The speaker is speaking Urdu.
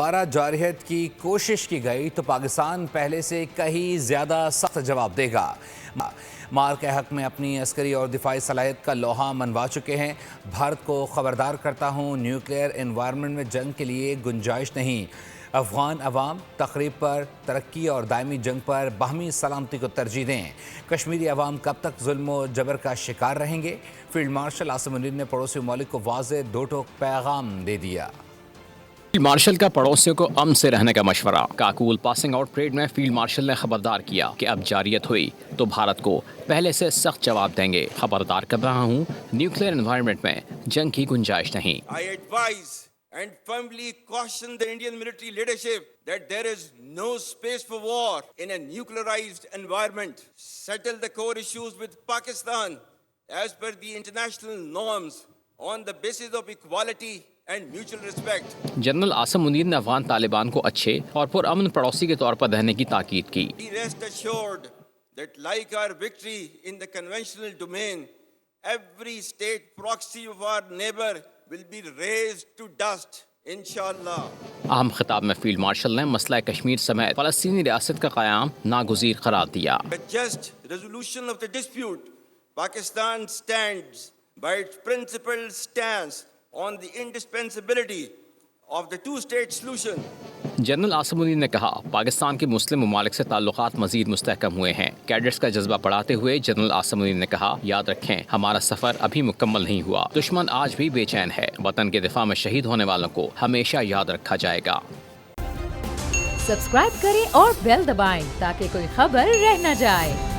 دوبارہ جارحیت کی کوشش کی گئی تو پاکستان پہلے سے کہیں زیادہ سخت جواب دے گا۔ مار کے حق میں اپنی عسکری اور دفاعی صلاحیت کا لوہا منوا چکے ہیں۔ بھارت کو خبردار کرتا ہوں، نیوکلیئر انوائرمنٹ میں جنگ کے لیے گنجائش نہیں۔ افغان عوام تقریب پر ترقی اور دائمی جنگ پر باہمی سلامتی کو ترجیح دیں۔ کشمیری عوام کب تک ظلم و جبر کا شکار رہیں گے؟ فیلڈ مارشل عاصم منیر نے پڑوسی ممالک کو واضح دو ٹوک پیغام دے دیا۔ فیلڈ مارشل کا پڑوسیوں کو امن سے رہنے کا مشورہ۔ کاکول پاسنگ آؤٹ پریڈ میں فیلڈ مارشل نے خبردار کیا کہ اب جارحیت ہوئی تو بھارت کو پہلے سے سخت جواب دیں گے۔ خبردار کر رہا ہوں، نیوکلیئر انوائرمنٹ میں جنگ کی گنجائش نہیں۔ I advise and firmly caution the Indian military leadership that there is no space for war in a nuclearized environment. Settle the core issues with Pakistan as per the international norms on the basis of equality and mutual respect. General Asim Munir نے افغان طالبان کو اچھے اور پرامن پڑوسی کے طور پر رہنے کی تاکید کی۔ Rest assured that like our victory in the conventional domain, every state proxy of our neighbor will be razed to dust, inshallah. اہم خطاب میں فیلڈ مارشل نے مسئلہ کشمیر سمیت فلسطینی ریاست کا قیام ناگزیر قرار دیا۔ The just resolution of the dispute, Pakistan stands by its principled stance on the indispensability of the two-state solution. General Asim Munir نے کہا، پاکستان کے مسلم ممالک سے تعلقات مزید مستحکم ہوئے ہیں۔ کیڈٹس کا جذبہ بڑھاتے ہوئے جنرل عاصم منیر نے کہا، یاد رکھیں ہمارا سفر ابھی مکمل نہیں ہوا، دشمن آج بھی بے چین ہے، وطن کے دفاع میں شہید ہونے والوں کو ہمیشہ یاد رکھا جائے گا۔ سبسکرائب کریں اور بیل دبائیں تاکہ کوئی خبر رہ نہ جائے۔